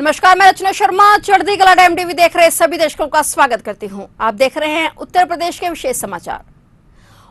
नमस्कार, मैं रचना शर्मा। चढ़ती कला टाइम टीवी देख रहे सभी दर्शकों का स्वागत करती हूं। आप देख रहे हैं उत्तर प्रदेश के विशेष समाचार।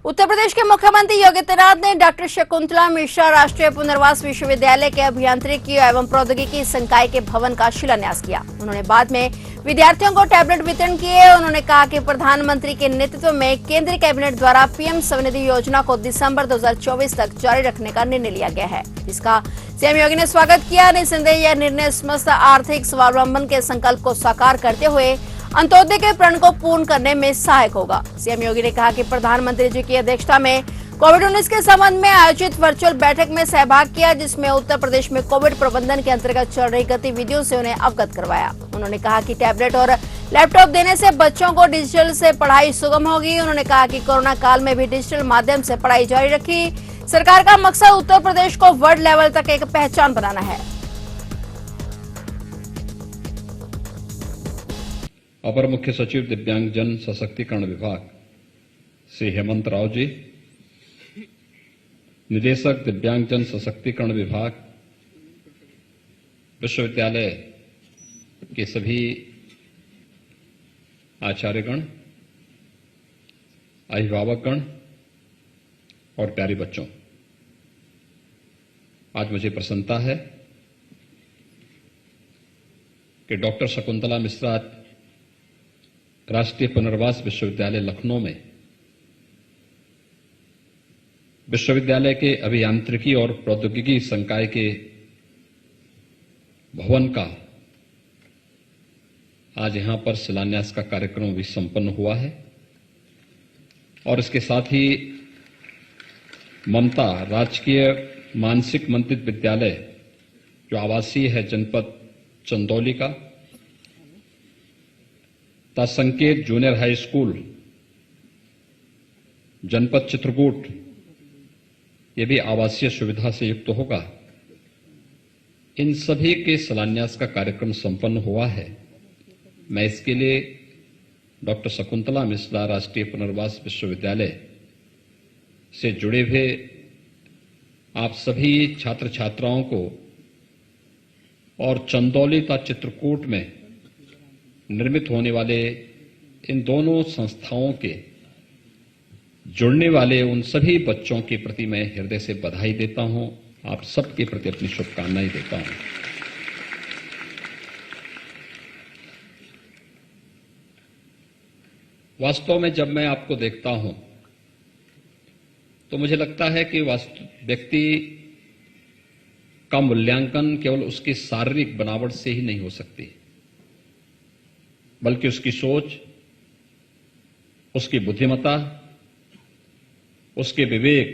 उत्तर प्रदेश के मुख्यमंत्री योगी आदित्यनाथ ने डॉक्टर शकुंतला मिश्रा राष्ट्रीय पुनर्वास विश्वविद्यालय के अभियांत्रिकी एवं प्रौद्योगिकी संकाय के भवन का शिलान्यास किया। उन्होंने बाद में विद्यार्थियों को टैबलेट वितरण किए। उन्होंने कहा कि प्रधानमंत्री के नेतृत्व में केंद्रीय कैबिनेट द्वारा पीएम स्वनिधि योजना को दिसंबर 2024 तक जारी रखने का निर्णय लिया गया है, जिसका सीएम योगी ने स्वागत किया। निस्संदेह यह निर्णय समस्त आर्थिक स्वावलंबन के संकल्प को साकार करते हुए अंत्योदय के प्रण को पूर्ण करने में सहायक होगा। सीएम योगी ने कहा कि प्रधानमंत्री जी की अध्यक्षता में कोविड-19 के संबंध में आयोजित वर्चुअल बैठक में सहभाग किया, जिसमें उत्तर प्रदेश में कोविड प्रबंधन के अंतर्गत चल रही गतिविधियों से उन्हें अवगत करवाया। उन्होंने कहा कि टैबलेट और लैपटॉप देने से बच्चों को डिजिटल से पढ़ाई सुगम होगी। उन्होंने कहा कि कोरोना काल में भी डिजिटल माध्यम से पढ़ाई जारी रखी। सरकार का मकसद उत्तर प्रदेश को वर्ल्ड लेवल तक एक पहचान बनाना है। अपर मुख्य सचिव दिव्यांगजन सशक्तिकरण विभाग श्री हेमंत राव जी, निदेशक दिव्यांगजन सशक्तिकरण विभाग, विश्वविद्यालय के सभी आचार्यगण, अभिभावकगण और प्यारे बच्चों, आज मुझे प्रसन्नता है कि डॉक्टर शकुंतला मिश्रा राष्ट्रीय पुनर्वास विश्वविद्यालय लखनऊ में विश्वविद्यालय के अभियांत्रिकी और प्रौद्योगिकी संकाय के भवन का आज यहां पर शिलान्यास का कार्यक्रम भी संपन्न हुआ है। और इसके साथ ही ममता राजकीय मानसिक मंत्रित विद्यालय जो आवासीय है जनपद चंदौली का, तथा संकेत जूनियर हाई स्कूल जनपद चित्रकूट, ये भी आवासीय सुविधा से युक्त होगा। इन सभी के शिलान्यास का कार्यक्रम संपन्न हुआ है। मैं इसके लिए डॉक्टर शकुंतला मिश्रा राष्ट्रीय पुनर्वास विश्वविद्यालय से जुड़े हुए आप सभी छात्र छात्राओं को और चंदौली तथा चित्रकूट में निर्मित होने वाले इन दोनों संस्थाओं के जुड़ने वाले उन सभी बच्चों के प्रति मैं हृदय से बधाई देता हूं। आप सबके प्रति अपनी शुभकामनाएं देता हूं। वास्तव में जब मैं आपको देखता हूं तो मुझे लगता है कि व्यक्ति का मूल्यांकन केवल उसकी शारीरिक बनावट से ही नहीं हो सकती, बल्कि उसकी सोच, उसकी बुद्धिमत्ता, उसके विवेक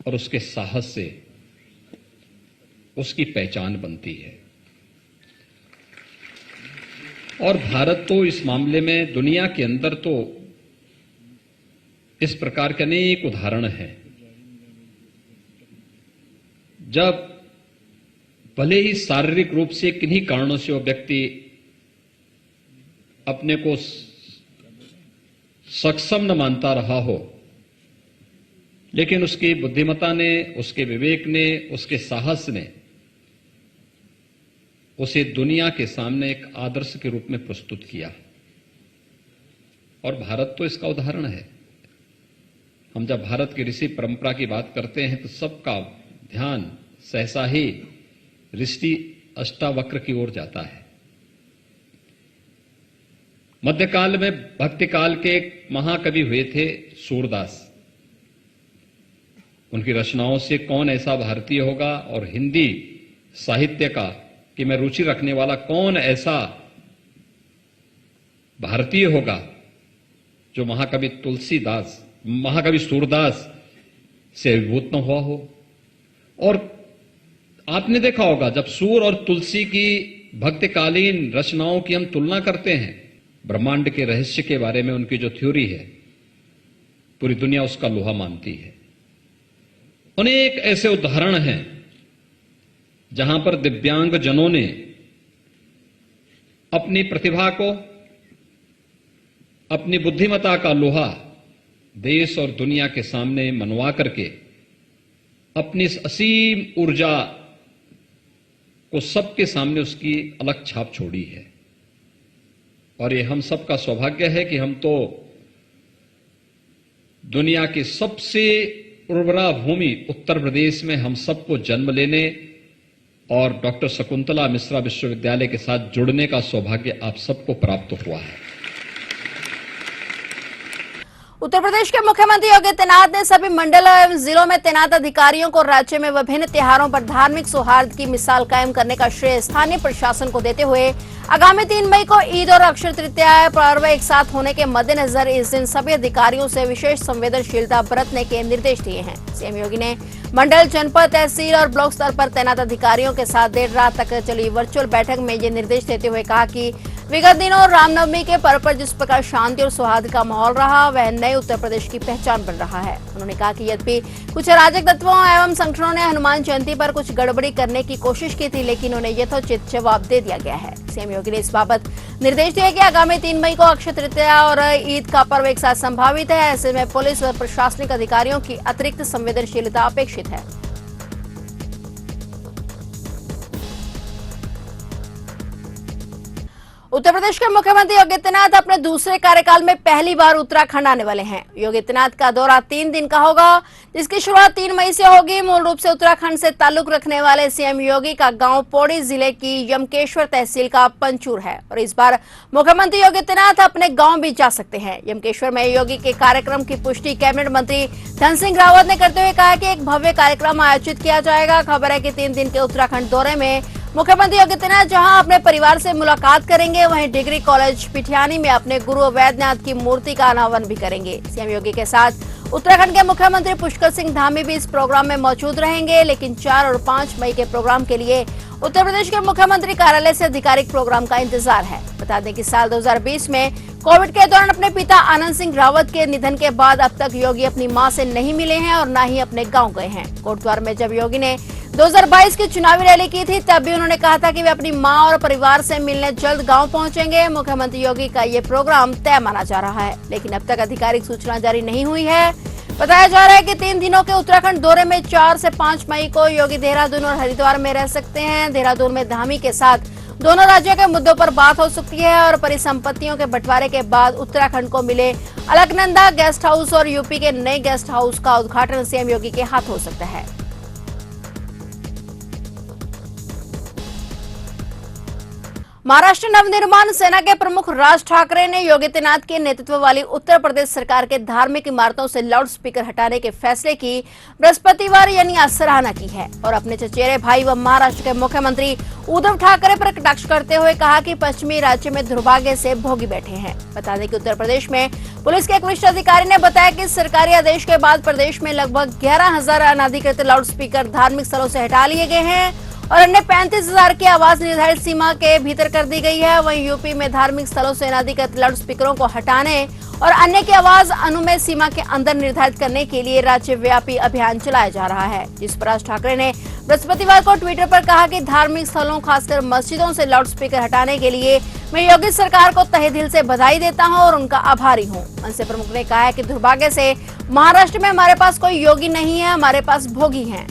और उसके साहस से उसकी पहचान बनती है। और भारत तो इस मामले में दुनिया के अंदर तो इस प्रकार के अनेक उदाहरण हैं। जब भले ही शारीरिक रूप से किन्हीं कारणों से वो व्यक्ति अपने को सक्षम न मानता रहा हो, लेकिन उसकी बुद्धिमत्ता ने, उसके विवेक ने, उसके साहस ने उसे दुनिया के सामने एक आदर्श के रूप में प्रस्तुत किया। और भारत तो इसका उदाहरण है। हम जब भारत की ऋषि परंपरा की बात करते हैं तो सबका ध्यान सहसा ही ऋषि अष्टावक्र की ओर जाता है। मध्यकाल में भक्ति काल के एक महाकवि हुए थे सूरदास। उनकी रचनाओं से कौन ऐसा भारतीय होगा और हिंदी साहित्य का कि मैं रुचि रखने वाला कौन ऐसा भारतीय होगा जो महाकवि सूरदास से अभिभूत न हुआ हो। और आपने देखा होगा जब सूर और तुलसी की भक्तिकालीन रचनाओं की हम तुलना करते हैं, ब्रह्मांड के रहस्य के बारे में उनकी जो थ्योरी है, पूरी दुनिया उसका लोहा मानती है। अनेक ऐसे उदाहरण हैं जहां पर दिव्यांग जनों ने अपनी प्रतिभा को, अपनी बुद्धिमत्ता का लोहा देश और दुनिया के सामने मनवा करके अपनी इस असीम ऊर्जा को सबके सामने उसकी अलग छाप छोड़ी है। और ये हम सबका सौभाग्य है कि हम तो दुनिया की सबसे उर्वरा भूमि उत्तर प्रदेश में हम सबको जन्म लेने और डॉक्टर शकुंतला मिश्रा विश्वविद्यालय के साथ जुड़ने का सौभाग्य आप सबको प्राप्त हुआ है। उत्तर प्रदेश के मुख्यमंत्री योगी आदित्यनाथ ने सभी मंडल एवं जिलों में तैनात अधिकारियों को राज्य में विभिन्न त्योहारों पर धार्मिक सौहार्द की मिसाल कायम करने का श्रेय स्थानीय प्रशासन को देते हुए आगामी 3 मई को ईद और अक्षय तृतीया पर्व एक साथ होने के मद्देनजर इस दिन सभी अधिकारियों से विशेष संवेदनशीलता बरतने के निर्देश दिए हैं। सीएम योगी ने मंडल, जनपद, तहसील और ब्लॉक स्तर पर तैनात अधिकारियों के साथ देर रात तक चली वर्चुअल बैठक में ये निर्देश देते हुए कहा कि विगत दिनों रामनवमी के पर्व पर जिस प्रकार शांति और सौहार्द का माहौल रहा वह नए उत्तर प्रदेश की पहचान बन रहा है। उन्होंने कहा कि यद्यपि कुछ अराजक तत्वों एवं संगठनों ने हनुमान जयंती पर कुछ गड़बड़ी करने की कोशिश की थी, लेकिन उन्हें यथोचित जवाब दे दिया गया है। सीएम योगी ने इस बाबत निर्देश दिए कि आगामी 3 मई को अक्षय तृतीया और ईद का पर्व एक साथ संभावित है। ऐसे में पुलिस और प्रशासनिक अधिकारियों की अतिरिक्त संवेदनशीलता अपेक्षित है। उत्तर प्रदेश के मुख्यमंत्री योगी आदित्यनाथ अपने दूसरे कार्यकाल में पहली बार उत्तराखंड आने वाले हैं। योगी आदित्यनाथ का दौरा 3 दिन का होगा, जिसकी शुरुआत 3 मई से होगी। मूल रूप से उत्तराखंड से ताल्लुक रखने वाले सीएम योगी का गांव पौड़ी जिले की यमकेश्वर तहसील का पंचूर है और इस बार मुख्यमंत्री योगी आदित्यनाथ अपने गांव भी जा सकते हैं। यमकेश्वर में योगी के कार्यक्रम की पुष्टि कैबिनेट मंत्री धन सिंह रावत ने करते हुए कहा कि एक भव्य कार्यक्रम आयोजित किया जाएगा। खबर है कि 3 दिन के उत्तराखंड दौरे में मुख्यमंत्री योगी आदित्यनाथ जहां अपने परिवार से मुलाकात करेंगे, वहीं डिग्री कॉलेज पिठियानी में अपने गुरु वैद्यनाथ की मूर्ति का अनावरण भी करेंगे। सीएम योगी के साथ उत्तराखंड के मुख्यमंत्री पुष्कर सिंह धामी भी इस प्रोग्राम में मौजूद रहेंगे, लेकिन 4 और 5 मई के प्रोग्राम के लिए उत्तर प्रदेश के मुख्यमंत्री कार्यालय से आधिकारिक प्रोग्राम का इंतजार है। बता दें कि साल 2020 में कोविड के दौरान अपने पिता आनंद सिंह रावत के निधन के बाद अब तक योगी अपनी मां से नहीं मिले हैं और न ही अपने गांव गए हैं। कोटद्वार में जब योगी ने 2022 की चुनावी रैली की थी, तब भी उन्होंने कहा था कि वे अपनी मां और परिवार से मिलने जल्द गांव पहुंचेंगे। मुख्यमंत्री योगी का ये प्रोग्राम तय माना जा रहा है, लेकिन अब तक आधिकारिक सूचना जारी नहीं हुई है। बताया जा रहा है कि 3 दिनों के उत्तराखंड दौरे में 4 से 5 मई को योगी देहरादून और हरिद्वार में रह सकते हैं। देहरादून में धामी के साथ दोनों राज्यों के मुद्दों पर बात हो सकती है और परिसंपत्तियों के बंटवारे के बाद उत्तराखंड को मिले अलकनंदा गेस्ट हाउस और यूपी के नए गेस्ट हाउस का उद्घाटन सीएम योगी के हाथ हो सकता है। महाराष्ट्र नवनिर्माण सेना के प्रमुख राज ठाकरे ने योगी आदित्यनाथ के नेतृत्व वाली उत्तर प्रदेश सरकार के धार्मिक इमारतों से लाउड स्पीकर हटाने के फैसले की बृहस्पतिवार यानी आज सराहना की है और अपने चचेरे भाई व महाराष्ट्र के मुख्यमंत्री उद्धव ठाकरे पर कटाक्ष करते हुए कहा कि पश्चिमी राज्य में दुर्भाग्य से भोगी बैठे हैं। बता दें कि उत्तर प्रदेश में पुलिस के एक वरिष्ठ अधिकारी ने बताया कि सरकारी आदेश के बाद प्रदेश में लगभग 11,000 अनाधिकृत लाउड स्पीकर धार्मिक स्थलों से हटा लिए गए हैं और अन्य 35,000 की आवाज निर्धारित सीमा के भीतर कर दी गई है। वहीं यूपी में धार्मिक स्थलों से अनाधिकृत लाउड स्पीकरों को हटाने और अन्य की आवाज अनुमेय सीमा के अंदर निर्धारित करने के लिए राज्यव्यापी अभियान चलाया जा रहा है, जिस पर राज ठाकरे ने बृहस्पतिवार को ट्विटर पर कहा कि धार्मिक स्थलों खासकर मस्जिदों से लाउड स्पीकर हटाने के लिए मैं योगी सरकार को तहे दिल से बधाई देता हूं और उनका आभारी हूं। मनसे प्रमुख ने कहा है कि दुर्भाग्य से महाराष्ट्र में हमारे पास कोई योगी नहीं है, हमारे पास भोगी हैं।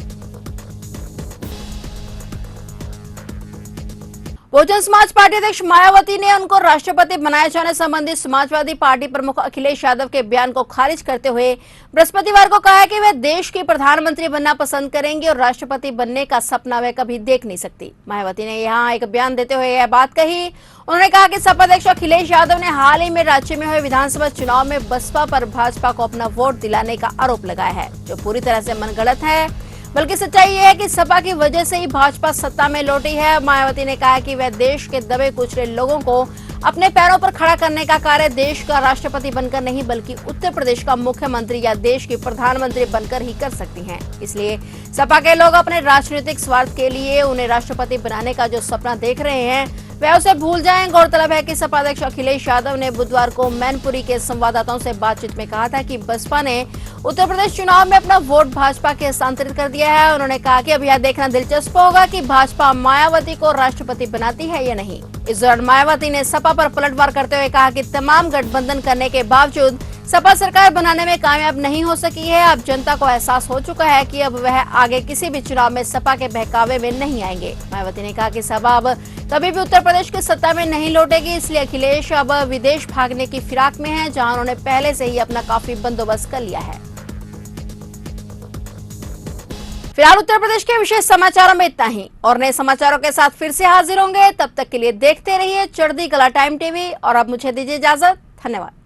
बहुजन समाज पार्टी अध्यक्ष मायावती ने उनको राष्ट्रपति बनाए जाने संबंधी समाजवादी पार्टी प्रमुख अखिलेश यादव के बयान को खारिज करते हुए बृहस्पतिवार को कहा कि वे देश की प्रधानमंत्री बनना पसंद करेंगे और राष्ट्रपति बनने का सपना वे कभी देख नहीं सकती। मायावती ने यहां एक बयान देते हुए यह बात कही। उन्होंने कहा कि सपा अध्यक्ष अखिलेश यादव ने हाल ही में राज्य में हुए विधानसभा चुनाव में बसपा पर भाजपा को अपना वोट दिलाने का आरोप लगाया है, जो पूरी तरह से मनगढ़ंत है। बल्कि सच्चाई ये है कि सपा की वजह से ही भाजपा सत्ता में लौटी है। मायावती ने कहा कि वह देश के दबे कुचले लोगों को अपने पैरों पर खड़ा करने का कार्य देश का राष्ट्रपति बनकर नहीं बल्कि उत्तर प्रदेश का मुख्यमंत्री या देश की प्रधानमंत्री बनकर ही कर सकती हैं। इसलिए सपा के लोग अपने राजनीतिक स्वार्थ के लिए उन्हें राष्ट्रपति बनाने का जो सपना देख रहे हैं वह उसे भूल जाएं। गौरतलब है कि सपा अध्यक्ष अखिलेश यादव ने बुधवार को मैनपुरी के संवाददाताओं से बातचीत में कहा था कि बसपा ने उत्तर प्रदेश चुनाव में अपना वोट भाजपा के हस्तांतरित कर दिया है। उन्होंने कहा कि अब यह देखना दिलचस्प होगा कि भाजपा मायावती को राष्ट्रपति बनाती है या नहीं। इस दौरान मायावती ने सपा पर पलटवार करते हुए कहा कि तमाम गठबंधन करने के बावजूद सपा सरकार बनाने में कामयाब नहीं हो सकी है। अब जनता को एहसास हो चुका है कि अब वह आगे किसी भी चुनाव में सपा के बहकावे में नहीं आएंगे। मायावती ने कहा कि सपा अब कभी भी उत्तर प्रदेश की सत्ता में नहीं लौटेगी, इसलिए अखिलेश अब विदेश भागने की फिराक में है, जहां उन्होंने पहले से ही अपना काफी बंदोबस्त कर लिया है। फिलहाल उत्तर प्रदेश के विशेष समाचारों में इतना ही, और नए समाचारों के साथ फिर से हाजिर होंगे। तब तक के लिए देखते रहिए चढ़ती कला टाइम टीवी, और अब मुझे दीजिए इजाजत। धन्यवाद।